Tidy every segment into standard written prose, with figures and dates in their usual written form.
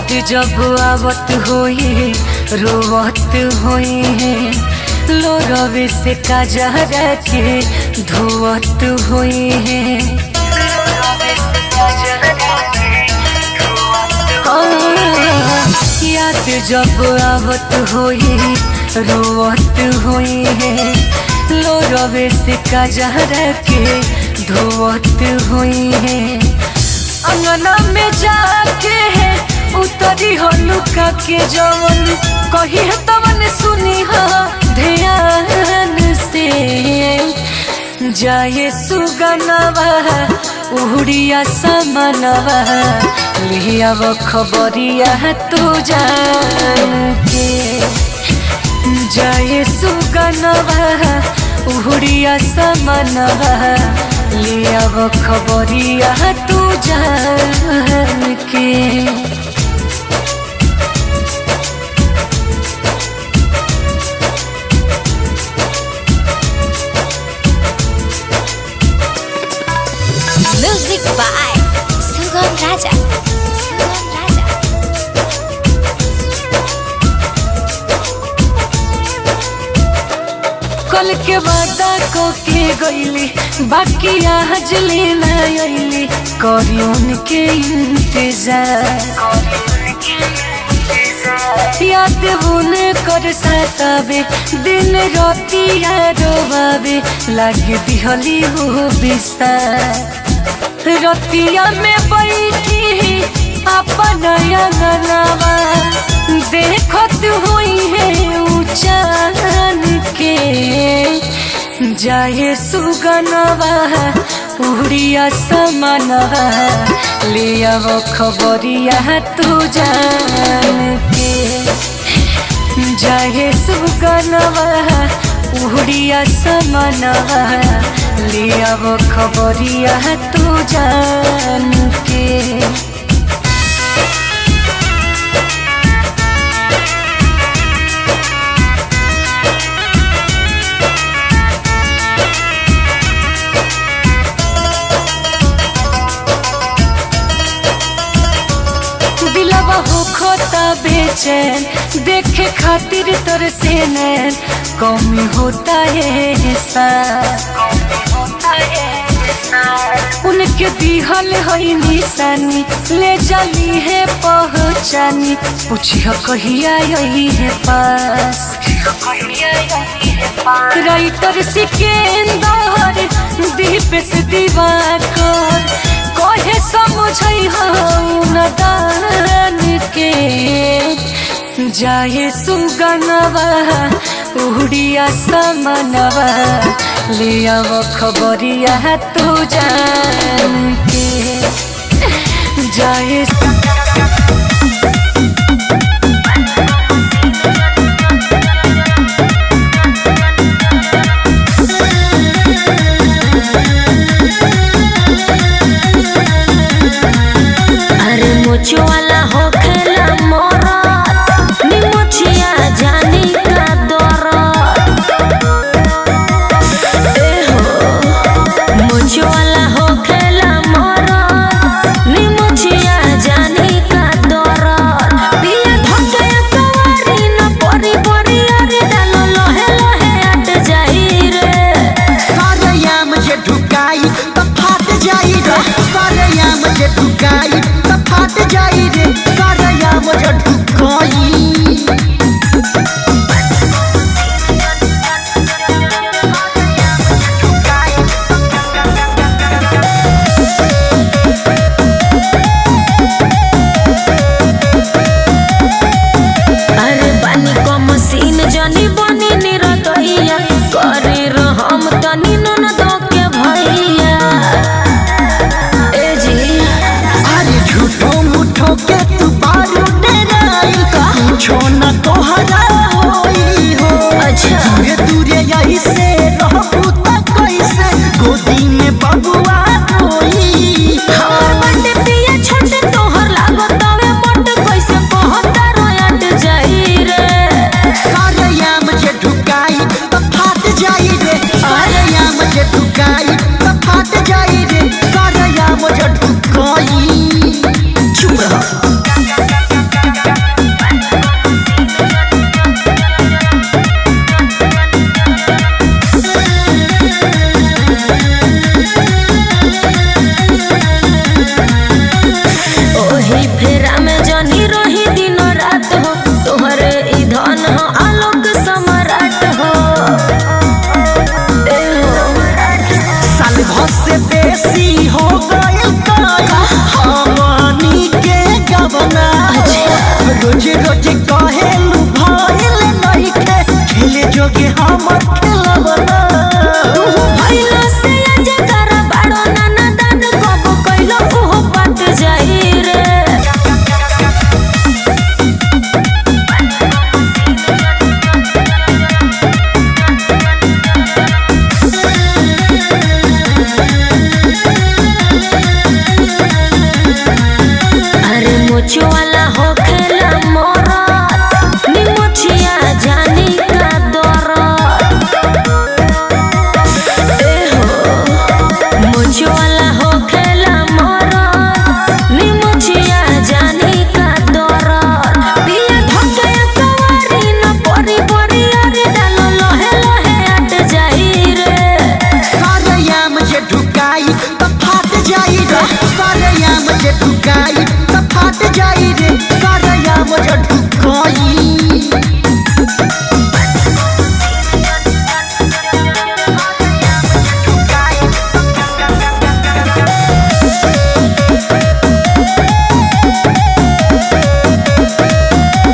याद जब आवत होई रोवत होई है लोरवे से काजरा के धोवत होई है। याद जब आवत होई रोवत होई है लोरवे से काजरा के धोवत होई है। अंगना में जाके है उतरी हो लुका के जवन कही है तवन सुनी हा ध्यान से। जाए सुगनवा उड़िया समनवा लिया वो खबरिया तू जान के। जाए सुगनवा उड़िया समनवा लिया वो खबरिया तू जान के। Music by Sugam Raja. कल के वादा को के गईली बाकी आज लेना आईली करी उनके इंतजार। याद उन्हें कर सतावे दिन रातिया रोवावे लागे दिहली हो बिस्तार। रतिया में बैठी अपन अंगनवा देखत हुई है ऊंचान के। जाए सुगनवा उड़िया समनवा लिया वो खबरिया तू जान के। जाए सुगनवा उड़िया समनवा लिया वो खबरिया तू जान के। दिलवा हो खोता बेचैन देखे खातिर तोर से नैन कमी होता है उनके दिहल है निशानी ले जाली है पहचानी। पूछिया कहिया यही है पास राइटर सिकंदर दीपेश दिवाकर कहे समझई हो नदान के। जाए सुगनवा उड़िया समनवा लिया वो खबरिया तू जान के। जाए मुझ वाला हो खेला मोरा निमुछिया जानी का दौरत। मुझ वाला हो खेला मोरा निमुछिया जानी का दौरत। पिया धोके कवारी न परी परी अरे डालो लोहे लोहे अट जाई रे। सारे याम जे ढुकाई तो फाट जाई रे। सारे याम जे ढुकाई फाट जाई रे। बेसी हो गइल हमनी के गवना रोज रोज कहेलू भइल नइखे खेले जोगे हमर खेलवना भइलो से अजे कर बड़ो नाना दान कब कइलो ओहो पट जाई रे अरे मुझे वाला हो खेला मोरा निमुछिया जानी का दौरत ए हो मुझे वाला हो खेला मोरा निमुछिया जानी का दौरत पिया धके कवारी न परी परी अरे डालो लहे लहे अट जाई रे सारे याम जे ढुकाई त फाट जाई रे सारे याम जे ढुकाई त फाट जाई रे सारे याम जे ढुकाई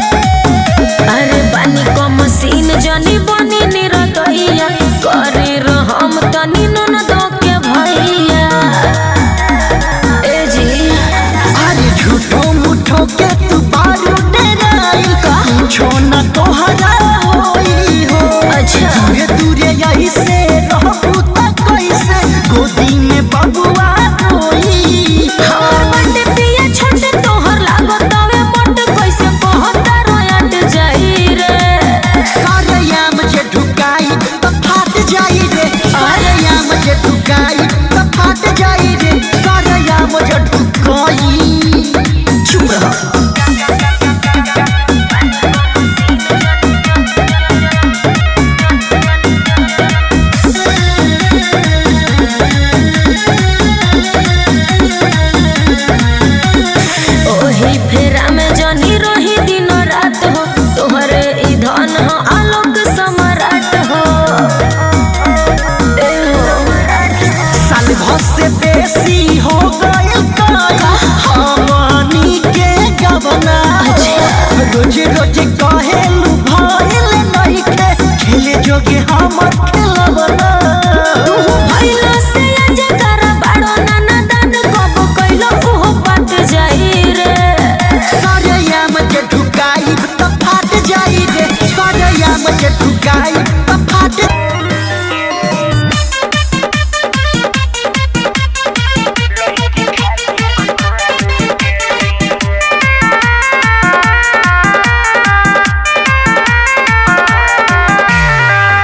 अरे बानी को मशीन जानी बनी निरतैया करे रहम तनी नन दो के भैया ए जी अरे झूठो मुठो के तू बारू डराई कुछो न तोहरा होई हो अच्छा दूरे दूरे यही से रहबू त कैसे गोदी में बबुआ रोई हमर बंदे पिया छोटे तोहर लागो तवे मोट कैसे पहता रोयट जाई रे सारे याम जे ढुकाई त फाट जाई रे सारे याम जे ढुकाई त फाट जाई रे सारे याम जे ढुकाई चुप रह ओही फेरा में जनी रही दिन रात हो तोहरे ई धन हो आलोक सम्राट हो ए हो साल भर से बेसी हो गइल हमनी के गवना रोज रोज कहेलू भइल नइखे खेले जोगे हमर खेलवना भइलो से अजे कर बड़ो नाना दान कब कइलो ओहो पट जाई रे सारे याम जे ढुकाई त फाट जाई रे सारे याम जे ढुकाई त फाट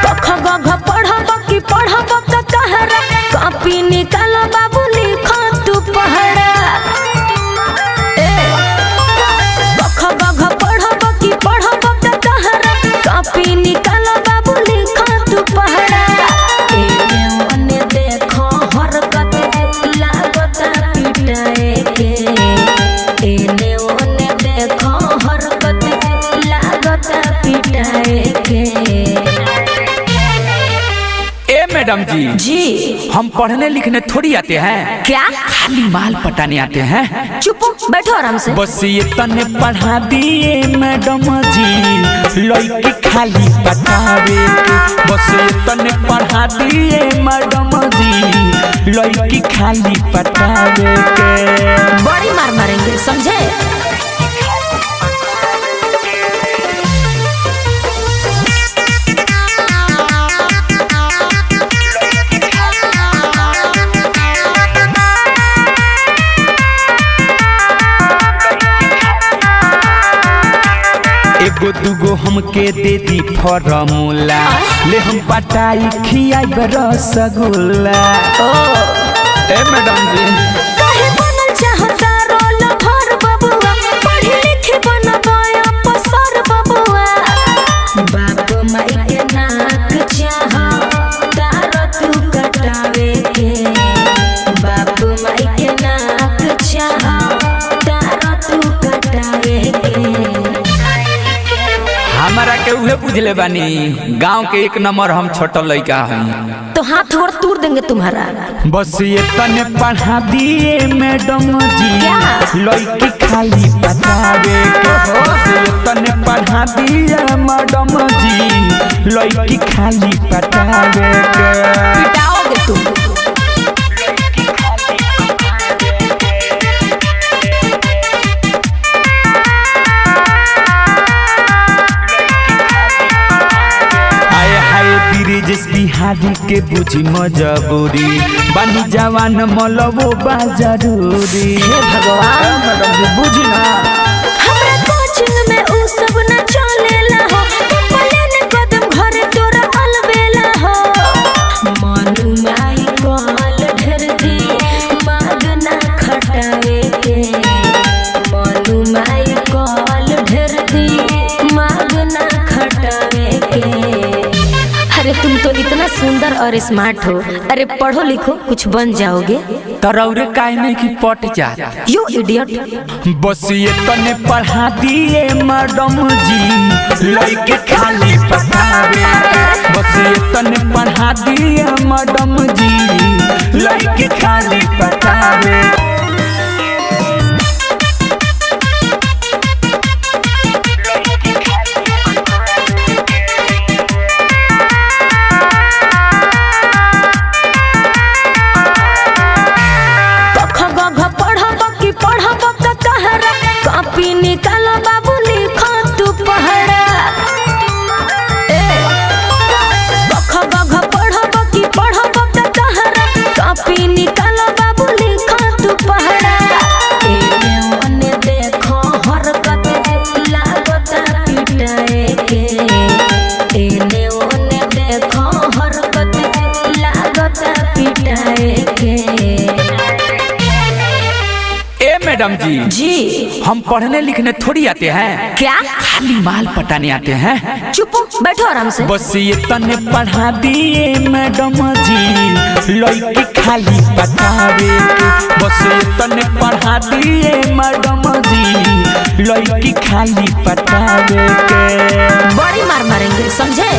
कख गघ पढ़ब कि पढ़ब का कहरा कॉपी निकाल बाबू लिख तू पहरा ए कख गघ पढ़ब कि पढ़ब का कहरा कॉपी निकाल बाबू लिख तू पहरा एने ओने देखो हरकत लागत पिटाए के एने ओने देखो हरकत लागत पिटाए के ए मैडम जी हम पढ़ने लिखने थोड़ी आते हैं क्या खाली माल पटाने आते हैं चुप बैठो आराम से बस ये तने पढ़ा दिए मैडम जी लड़की खाली पटावे के बस ये तने पढ़ा दिए मैडम जी लड़की खाली पटावे के बड़ी मार मारेंगे समझे एगो दूगो हमके दे दी फॉर्मूला ले हम पटाई खियाई रसगुल्ला ए मैडम जी काहे बनल चाहता रोल भर बबुआ पढ़ी लिखी बनबा पसर बबुआ बाप माई के नाक चाह तार तू कटावे के बाप माई के नाक चाह तार तू कटावे के हमारा के उहे बुझले बानी गांव के एक नंबर हम छोटा लड़का हैं। तो हाथ और तोड़ देंगे तुम्हारा। बस ये तने पढ़ा दिए मैडम जी लड़की खाली बतावे के। बस ये तने पढ़ा दिए मैडम जी लड़की खाली बतावे के। पिटाओगे तुम। ब्रिजेश बिहारी के बुझी मजबूरी बानी जवान मलबो बा जरूरी। हे भगवान मैडम जी बुझी ना हमरा कोचिंग में उ सब न चलेला हो। पले ने कदम घर तोरा अलबेला हो। मानू माई कॉल ढेर दी मागना खटावे के। मानू माई कॉल ढेर दी मागना खटावे के। अरे तुम तो इतना सुंदर और स्मार्ट हो। अरे पढ़ो लिखो कुछ बन जाओगे। तरौरे काहे में की पट जा। You idiot. बस ये तने पढ़ा दिए मैडम जी लड़के खाली बतावे के। बस ये तने पढ़ा दिए मैडम जी लड़के खाली बतावे। कॉपी निकालो बाबू लिखो तू पढ़ा। पढ़ो कि पढ़ो कहरा। कॉपी निकालो बाबू लिखो तू पढ़ा। एने ओने देखो हरकत लागता पिटाए के। एने ओने देखो हरकत लागता पिटाए के। मैडम जी हम पढ़ने लिखने थोड़ी आते हैं। क्या खाली माल पटाने आते हैं। चुप बैठो आराम से। बस ये तने पढ़ा दिए मैडम जी लड़की खाली बतावे के। बस ये तने पढ़ा दिए मैडम जी लड़की खाली बतावे के। बड़ी मार मारेंगे समझे।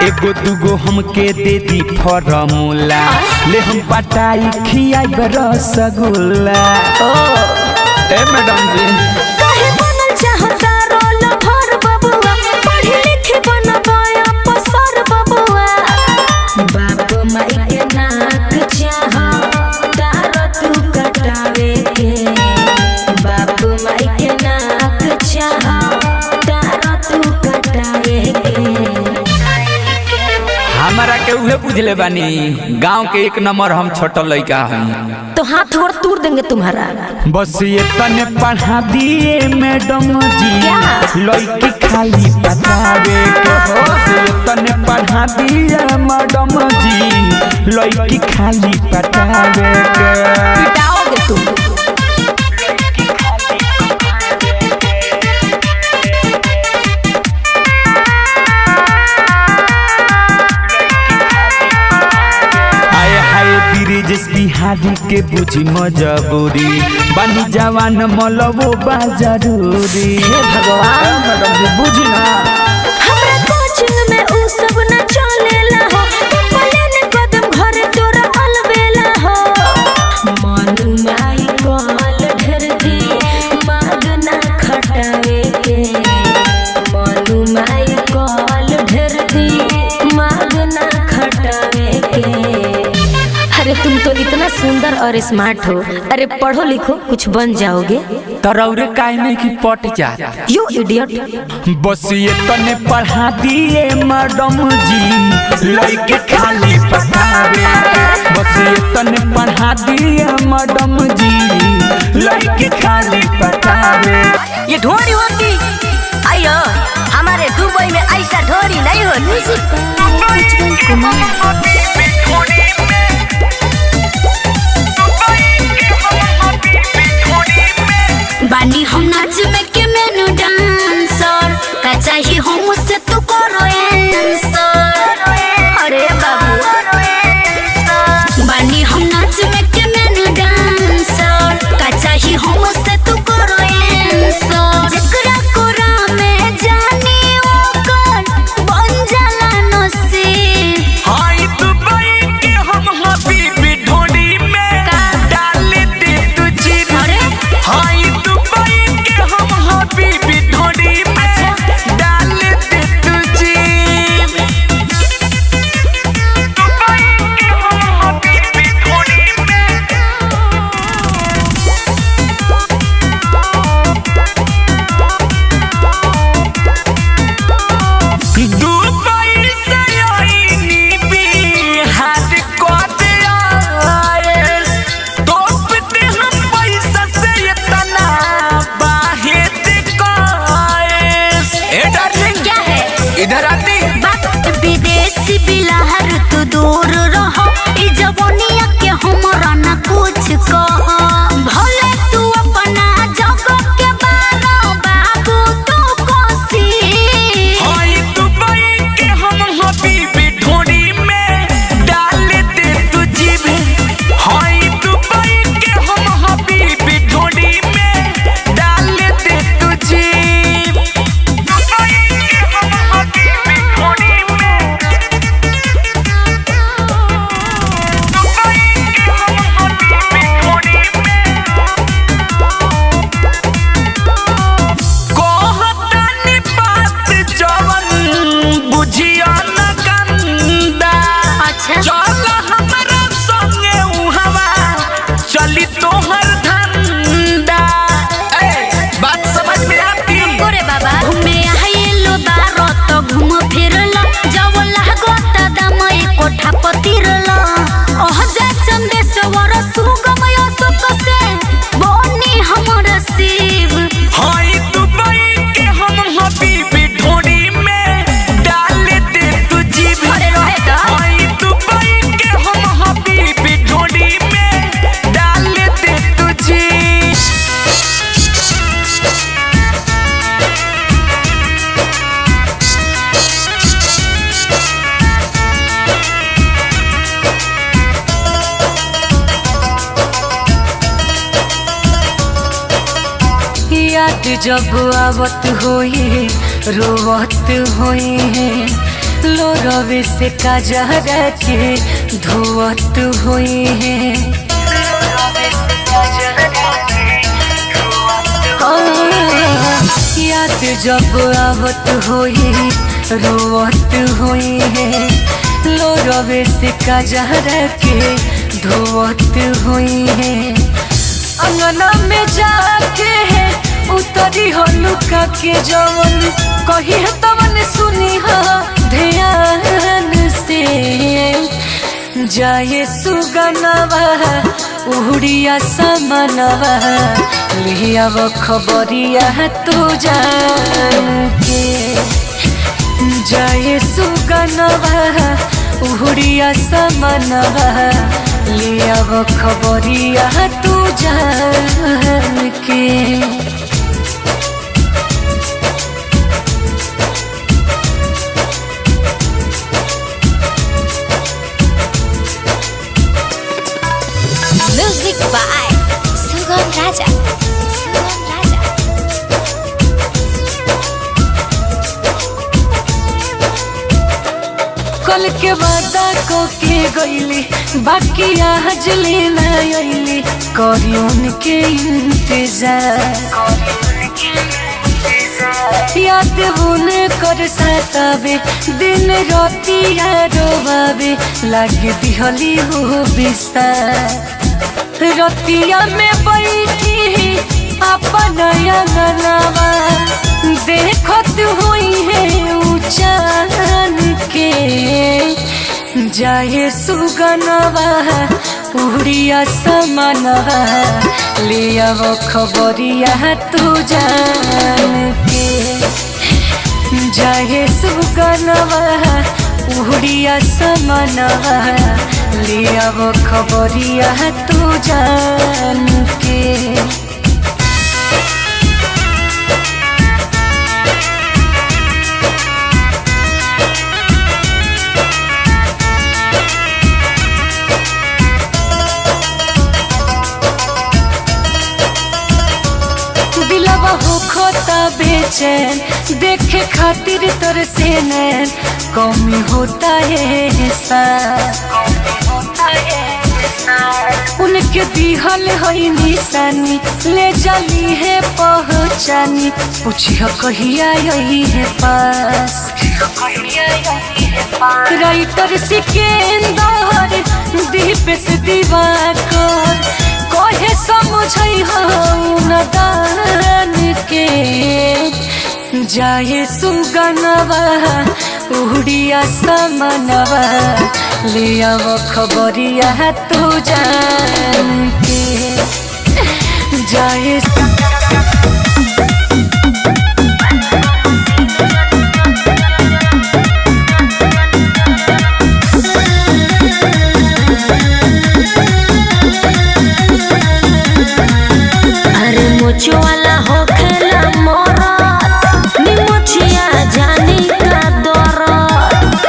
एगो दूगो हमके दे दी फॉर्मूला ले हम पटाई खियाई रसगुल्ला। ए मैडम जी काहे बनल चाहता रोल भर बबुआ। पढ़ी लिखी बनबा अफसर बबुआ। बाप माई के नाक चाह तार तू कटावे के। बाप माई के नाक चाह तार तू कटावे के। हमारा के उहे बुझले बानी गांव के एक नंबर हम छोटा लड़का हैं। तो हाथ और तोड़ देंगे तुम्हारा। बस ये तने पढ़ा दिए मैडम जी लड़की खाली बतावे के। बस ये तने पढ़ा दिए मैडम जी लड़की खाली बतावे के। पिटाओगे तुम। ब्रिजेश बिहारी के बुझी मजबूरी बानी जवान मलबो बा जरूरी। हे भगवान मैडम जी बुझी ना हमरा कोचिंग में उ सब न चलेला हो। पले ने कदम घर तोरा अलबेला हो। मानू माई कॉल ढेर दी मागना खटावे के। मानू माई कॉल ढेर दी मागना खटावे के। अरे तुम तो इतना सुंदर और स्मार्ट हो। अरे पढ़ो लिखो कुछ बन जाओगे। तरौरे काहे में की पट जा। You idiot. बस ये तने पढ़ा दिए मैडम जी लड़के खाली बतावे के। बस ये तने पढ़ा दिए मैडम जी लड़के खाली बतावे। ये ढोरी होती आयो हमारे दुबई में ऐसा ढोरी नहीं होती। बानी हम नाच में के मेनू डांस जब आवत होई रोवत होई है लोरवे से काजहरा के धोवत होई है याद जब आवत होई रोवत होई है लोरवे से काजहरा के धोवत हुई है अंगना में जाके है उतरी हो लुका के जवन कही है तवन सुनी हो ध्यान से जाए सुगनवा उड़िया समनवा लिया वो खबरिया तू जान के जाए सुगनवा उड़िया समनवा लिया वो खबरिया तू जान के म्यूजिक बाय सुगम राजा कल के वादा को के गईली बाकी आज लेना आईली करियन के इंतजार याद उन्हें कर सतावे दिन रातिया रोवावे लागे दिहली हो बिस्तार रतिया में बैठी अपन अंगनावा देखत हुई है ऊंचान के जाए सुगनवा उड़िया समनवा लिया वो खबरिया तू जान के जाए सुगनवा उड़िया समनवा लिया वो खबरिया तू जान के दिलवा हो खोता बेचैन देखे खातिर तोर से नैन कमी होता है हिसाब उनके दिहल है निशानी ले जाली है पहचानी पूछियो कहिया यही है पास राइटर सिकेंदर दीपेश दिवाकर कहे समझई हम दान के जाए सुगनवा उड़िया समनवा लिया वो खबरिया तू जान के जाए मुझो वाला हो खेला मोरा निमुचिया जानी का दौरत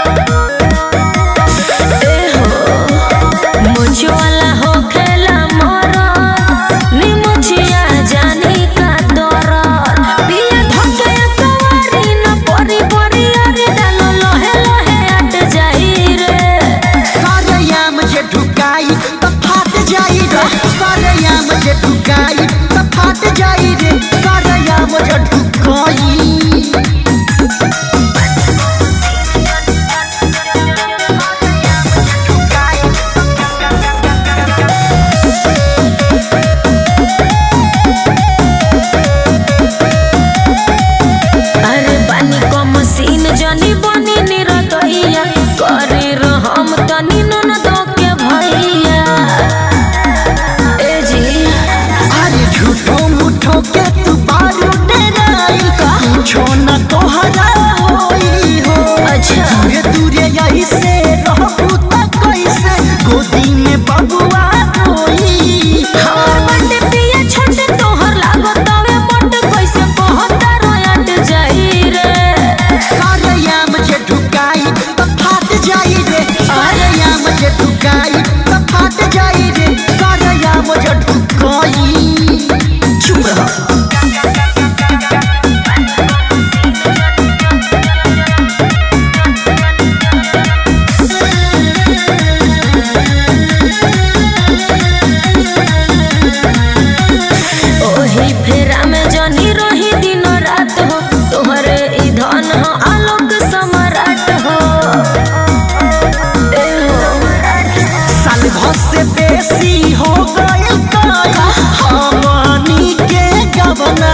ए हो मुझो वाला हो खेला मोरा निमुचिया जानी का दौरत पिया धोके कवारी न परी परी अरे डालो लोहे लोहे अट जाई रे सारे याम जे ढुकाई तो फाट जाई रे सारे याम जे ढुकाई फाट जाई रे सारा याम जो ढुकाई अरे बानी को मशीन जानी बनी निरतैया करे रहम तनी नन दो के भैया ए जी अरे झूठो मुठो के तू बारू डराई बेसी हो गइल हमनी के गवना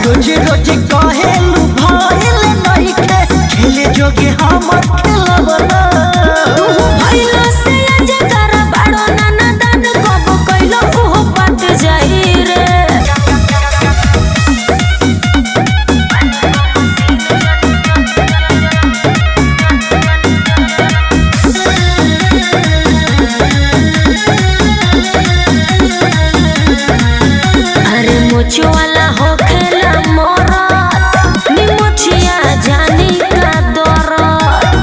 रोज रोज कहेलू भइल नइखे खेले जोगे हमर खेलवना तू भइलो से अजे कर बाड़ो नाना दान कब कइलो ओहो बात जाई रे अरे मुझे वाला हो खेला मोरत निमुछिया जानी का दरद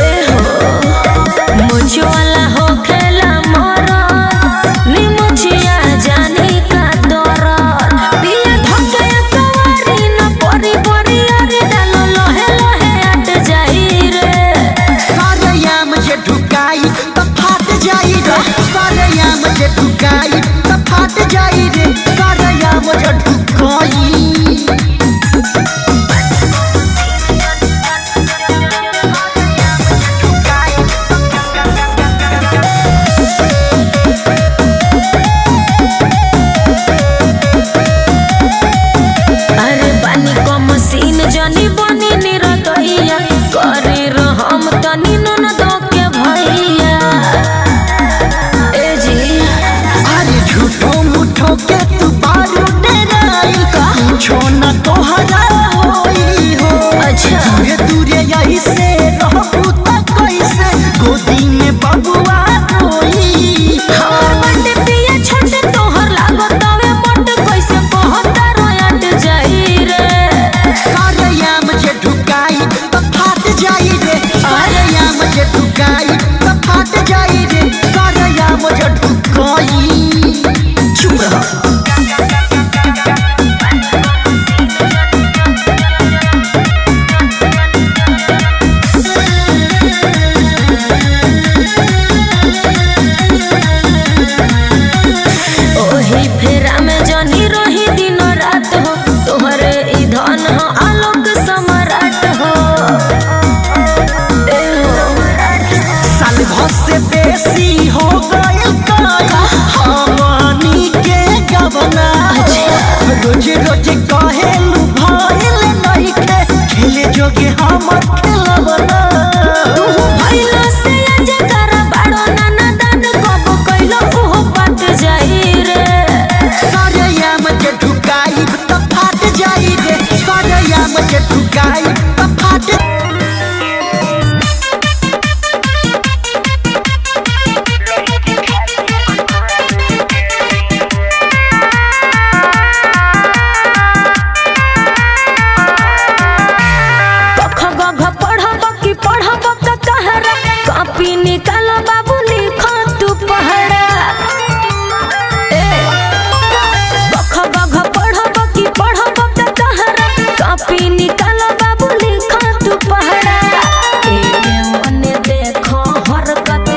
ए हो मुझे वाला हो खेला मोरत निमुछिया जानी का दरद पिया धके कवारी न परी परी अरे डालो लोहे लोहे अट जाई रे सारयाम जे ढुकाई त फाट जाई रे सारयाम जे ढुकाई त फाट जाई रे सारयाम जे ढुकाई अरे बानी को मशीन जानी बनी निरतैया करे रहम तनी नन दो के भैया ए जी अरे झूठो मुठो के तू बारू डेराई कुछो न तोहरा होई हो अच्छा दूरे दूरे यही से रहबू त कैसे गोदी में बबुआ रोई हमर बंदे पिया छोटे तोहर लागो तवे मोट कैसे कहता रोयट जाई रे सारयाम जे ढुकाई त फाट जाई रे सारयाम जे ढुकाई त फाट जाई रे सारयाम जे ढुकाई चुप रह ओही फेरा में जानी रही दिन रात हो तोहरे ई धन हो आलोक सम्राट हो ए हो साल भर से बेसी हो गइल हमनी के गवना रोज रोज कहेलू भइल नइखे खेले जोगे हमर खेलवना तू भइलो से अजे कर बाड़ो नाना दान कब कइलो ओहो बात जाई रे सारयाम जे ढुकाई त फाट जाई रे सारयाम जे ढुकाई त फाट कख गघ पढ़ब कि पढ़ब त कहरा कॉपी निकाल बाबू लिख तू पहरा ए कख गघ पढ़ब कि पढ़ब त कहरा कॉपी निकाल बाबू लिख तू पहरा एने ओने देखो हरकत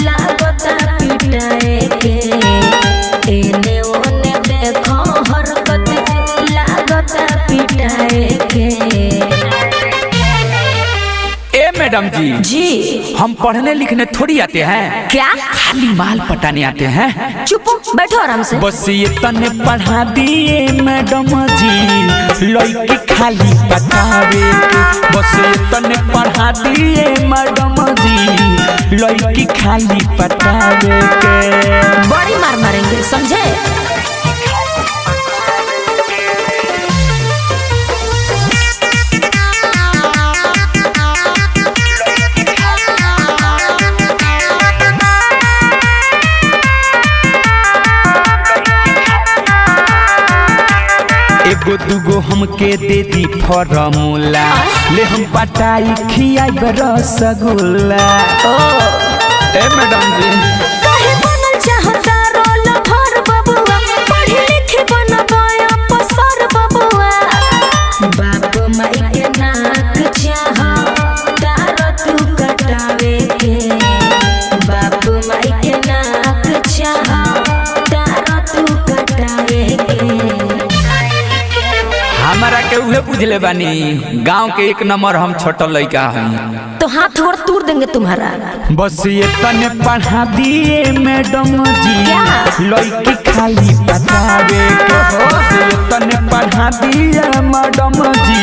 लागत पिटाए के एने ओने देखो हरकत लागत पिटाए के ए मैडम जी जी हम पढ़ने लिखने थोड़ी आते हैं क्या खाली माल पटाने आते हैं चुप बैठो आराम से बस ये तने पढ़ा दिए मैडम जी लड़की खाली पटावे के बस ये तने पढ़ा दिए मैडम जी लड़की खाली पटावे के बड़ी मार मारेंगे समझे एगो दूगो हमके दे दी फॉर्मूला ले हम पटाई खियाई रसगुल्ला ए मैडम जी काहे बनल चाहता रोल भर बबुआ पढ़ी लिखी बनबा अफसर बबुआ बाप माई के नाक चाह तार तू कटावे के बाप माई के नाक चाह तार तू कटावे के हमारा के उहे बुझले बानी गांव के एक नंबर हम छोटा लड़का हई। तो हाथ थोड़ा तोड़ देंगे तुम्हारा। बस ये तने पढ़ा दिए मैडम जी क्या? लड़की खाली बतावे के। बस ये तने पढ़ा दिए मैडम जी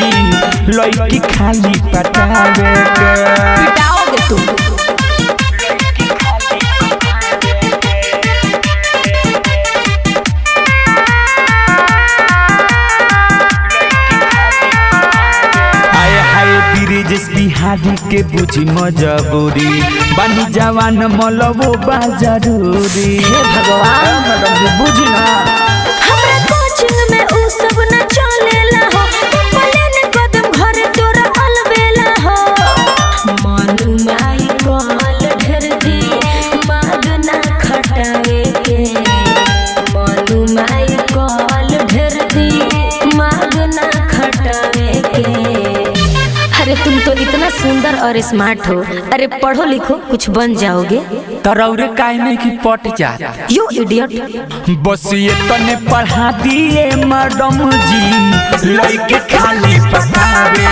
लड़की खाली बतावे के। पिटाओगे तुम। ब्रिजेश बिहारी के बुझी मजबूरी बानी जवान मलबो बा जरूरी। हे भगवान बुझी ना हमरा कोचिंग में उ सब न चलेला हो। पलेन कदम घर तोरा अलबेला हो। मानू माई कॉल ढेर दी मागना खटावे के। मानू माई कॉल ढेर दी मागना खटावे के। अरे तुम तो इतना सुंदर और स्मार्ट हो। अरे पढ़ो लिखो कुछ बन जाओगे। तरौरे काहे नहीं कि पट जा। You idiot. बस ये तने पढ़ा दिए मैडम जी लड़के खाली पटावे।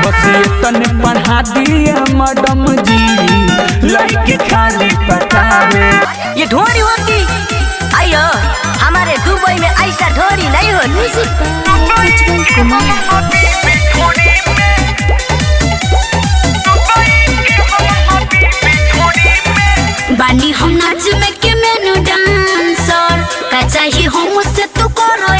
बस ये तने पढ़ा दिए मैडम जी लड़के खाली पटावे। ये ढोरी होती आयो हमारे दुबई में ऐसा ढोरी नहीं होती। बानी हम नाच में के मेनू डांसर का चाहिए हम से तू करो